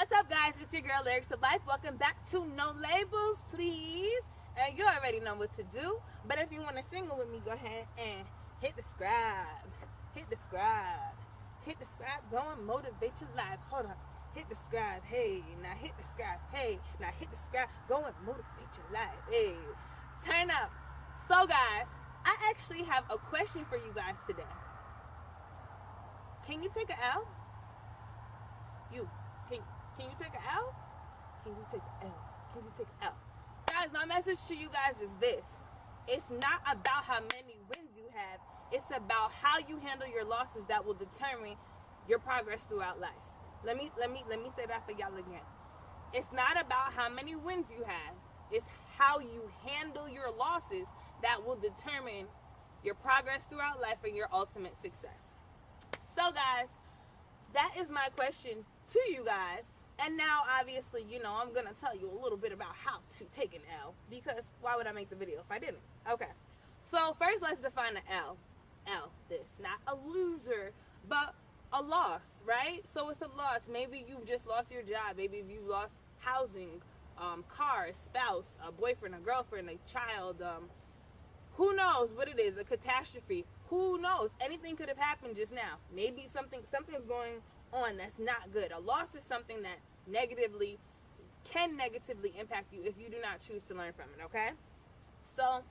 What's up, guys? It's your girl, Leerics of Life. Welcome back to No Labels, Please. And you already know what to do. But if you want to single with me, go ahead and hit the subscribe. Hit the subscribe. Hit the subscribe. Go and motivate your life. Hold on. Hit the subscribe. Hey, now hit the subscribe. Hey, now hit the subscribe. Go and motivate your life. Hey, turn up. So, guys, I actually have a question for you guys today. Can you take an L? Can you take an L? Can you take an L? Can you take an L? Guys, my message to you guys is this. It's not about how many wins you have. It's about how you handle your losses that will determine your progress throughout life. Let me say that for y'all again. It's not about how many wins you have. It's how you handle your losses that will determine your progress throughout life and your ultimate success. So, guys, that is my question to you guys. And now, obviously, I'm going to tell you a little bit about how to take an L, because why would I make the video if I didn't? Okay. So, first, let's define an L. This. Not a loser, but a loss, right? So, it's a loss. Maybe you've just lost your job. Maybe you lost housing, car, spouse, a boyfriend, a girlfriend, a child. Who knows what it is? A catastrophe. Who knows? Anything could have happened just now. Maybe something's going on that's not good. A loss is something that can negatively impact you if you do not choose to learn from it, okay? So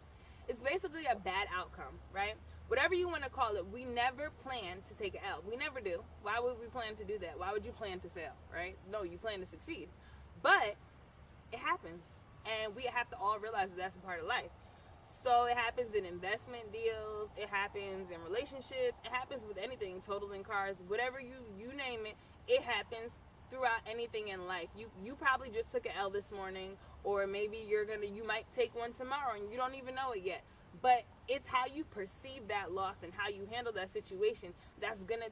it's basically a bad outcome, right? Whatever you want to call it, we never plan to take an L. We never do. Why would we plan to do that? Why would you plan to fail, right? No, you plan to succeed. But it happens, and we have to all realize that that's a part of life. So it happens in investment deals, it happens in relationships, it happens with anything, totaling cars, whatever you name it, it happens throughout anything in life. You probably just took an L this morning, or maybe you might take one tomorrow and you don't even know it yet. But it's how you perceive that loss and how you handle that situation that's gonna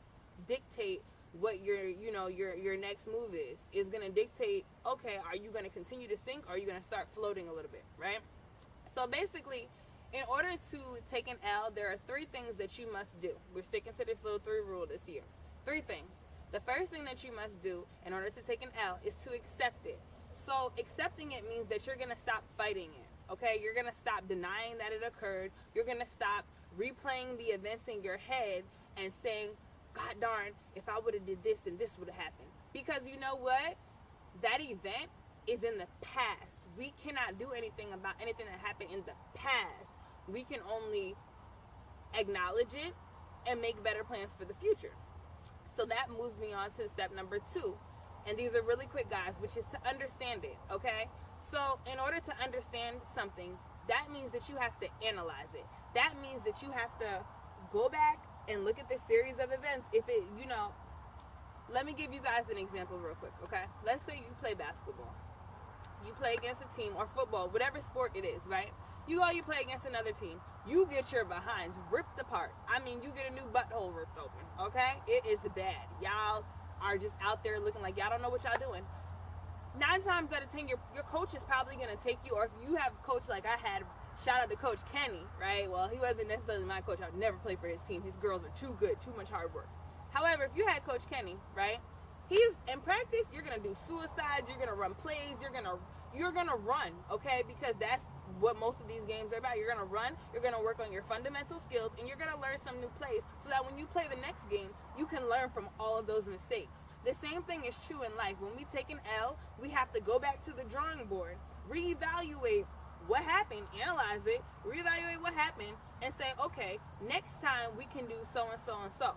dictate what your next move is. It's gonna dictate, okay, are you gonna continue to sink, or are you gonna start floating a little bit, right? So basically, in order to take an L, there are 3 things that you must do. We're sticking to this little 3 rule this year. 3 things. The first thing that you must do in order to take an L is to accept it. So accepting it means that you're going to stop fighting it, okay? You're going to stop denying that it occurred. You're going to stop replaying the events in your head and saying, God darn, if I would have did this, then this would have happened. Because you know what? That event is in the past. We cannot do anything about anything that happened in the past. We can only acknowledge it and make better plans for the future. So that moves me on to step number 2. And these are really quick, guys, which is to understand it, okay? So in order to understand something, that means that you have to analyze it. That means that you have to go back and look at the series of events. Let me give you guys an example real quick, okay? Let's say you play basketball. You play against a team, or football, whatever sport it is, right? You play against another team. You get your behinds ripped apart. I mean, you get a new butthole ripped open, okay? It is bad. Y'all are just out there looking like y'all don't know what y'all doing. 9 times out of 10, your coach is probably going to take you, or if you have a coach like I had, shout out to Coach Kenny, right? Well, he wasn't necessarily my coach. I would never play for his team. His girls are too good, too much hard work. However, if you had Coach Kenny, right? He's in practice, you're gonna do suicides, you're gonna run plays, you're gonna run, okay? Because that's what most of these games are about. You're gonna run, you're gonna work on your fundamental skills, and you're gonna learn some new plays so that when you play the next game, you can learn from all of those mistakes. The same thing is true in life. When we take an L, we have to go back to the drawing board, reevaluate what happened, analyze it, reevaluate what happened, and say, okay, next time we can do so and so and so.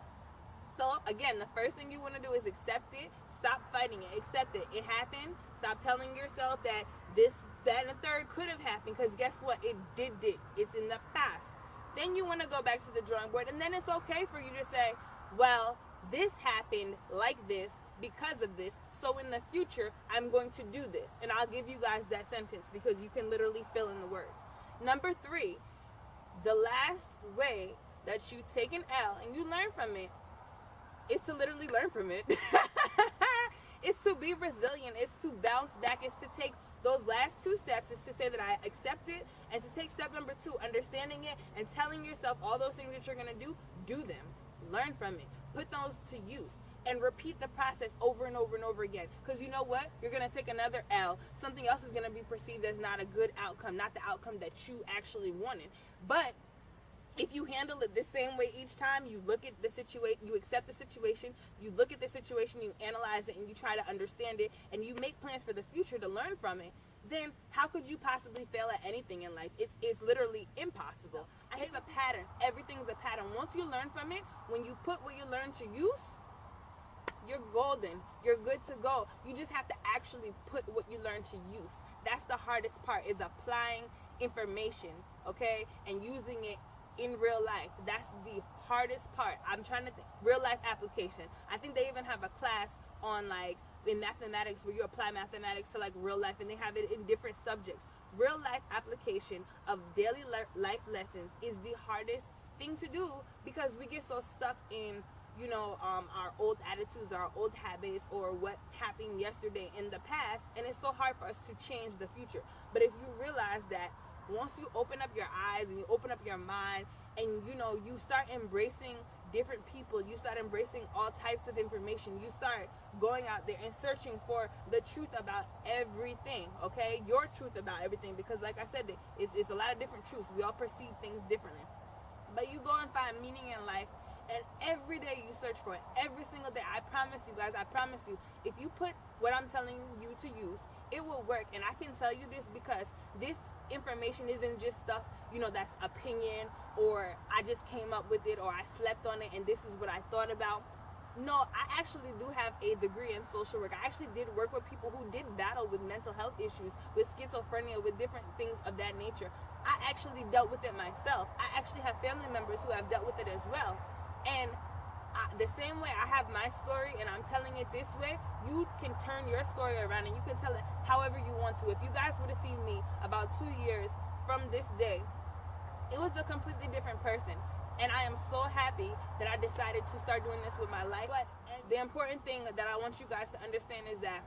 So, again, the first thing you want to do is accept it. Stop fighting it. Accept it. It happened. Stop telling yourself that this, that, and the third could have happened, because guess what? It did. It's in the past. Then you want to go back to the drawing board, and then it's okay for you to say, well, this happened like this because of this, so in the future, I'm going to do this. And I'll give you guys that sentence because you can literally fill in the words. Number 3, the last way that you take an L and you learn from it, it's to literally learn from it. It's to be resilient. It's to bounce back. It's to take those last 2 steps. It's to say that I accept it, and to take step number 2, understanding it and telling yourself all those things that you're going to do them. Learn from it. Put those to use. and repeat the process over and over and over again. Because you know what? You're going to take another L. Something else is going to be perceived as not a good outcome, not the outcome that you actually wanted. But if you handle it the same way each time, you look at the situation, you accept the situation, you look at the situation, you analyze it, and you try to understand it, and you make plans for the future to learn from it, then how could you possibly fail at anything in life? It's literally impossible. It's a pattern. Everything's a pattern. Once you learn from it, when you put what you learn to use, you're golden. You're good to go. You just have to actually put what you learn to use. That's the hardest part, is applying information, okay, and using it in real life. That's the hardest part. I'm trying to think. Real life application. I think they even have a class on, like, in mathematics, where you apply mathematics to, like, real life, and they have it in different subjects. Real life application of daily life lessons is the hardest thing to do, because we get so stuck in, you know, our old attitudes, our old habits, or what happened yesterday in the past, and it's so hard for us to change the future. But if you realize that once you open up your eyes and you open up your mind, and you know, you start embracing different people, you start embracing all types of information, you start going out there and searching for the truth about everything, okay, your truth about everything, because like I said, it's a lot of different truths. We all perceive things differently, but you go and find meaning in life, and every day you search for it, every single day. I promise you guys, I promise you, if you put what I'm telling you to use, it will work. And I can tell you this because this information isn't just stuff, you know, that's opinion, or I just came up with it, or I slept on it and this is what I thought about. No, I actually do have a degree in social work. I actually did work with people who did battle with mental health issues, with schizophrenia, with different things of that nature. I actually dealt with it myself. I actually have family members who have dealt with it as well. And the same way I have my story and I'm telling it this way, you can turn your story around and you can tell it however you want to. If you guys would have seen me about 2 years from this day, it was a completely different person. And I am so happy that I decided to start doing this with my life. But the important thing that I want you guys to understand is that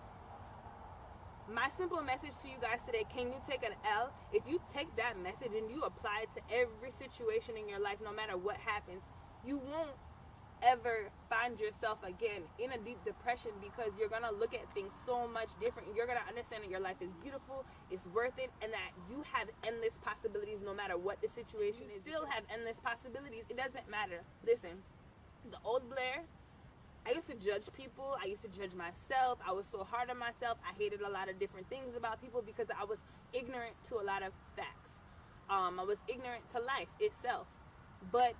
my simple message to you guys today, can you take an L? If you take that message and you apply it to every situation in your life, no matter what happens, you won't ever find yourself again in a deep depression, because you're going to look at things so much different. You're going to understand that your life is beautiful, it's worth it, and that you have endless possibilities no matter what the situation is. You still have endless possibilities. It doesn't matter. Listen, the old Blair, I used to judge people. I used to judge myself. I was so hard on myself. I hated a lot of different things about people because I was ignorant to a lot of facts. I was ignorant to life itself. But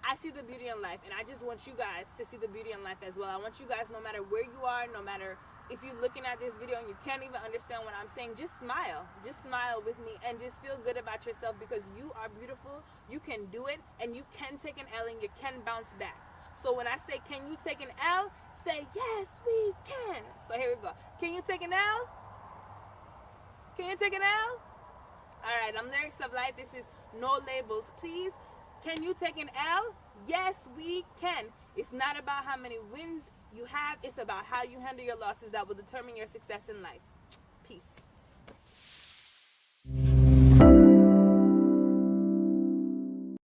I see the beauty in life, and I just want you guys to see the beauty in life as well. I want you guys, no matter where you are, no matter if you're looking at this video and you can't even understand what I'm saying, just smile. Just smile with me and just feel good about yourself, because you are beautiful, you can do it, and you can take an L and you can bounce back. So when I say, can you take an L? Say, yes, we can. So here we go. Can you take an L? Can you take an L? All right, I'm Leerics of Life. This is No Labels, Please. Can you take an L? Yes, we can. It's not about how many wins you have. It's about how you handle your losses that will determine your success in life.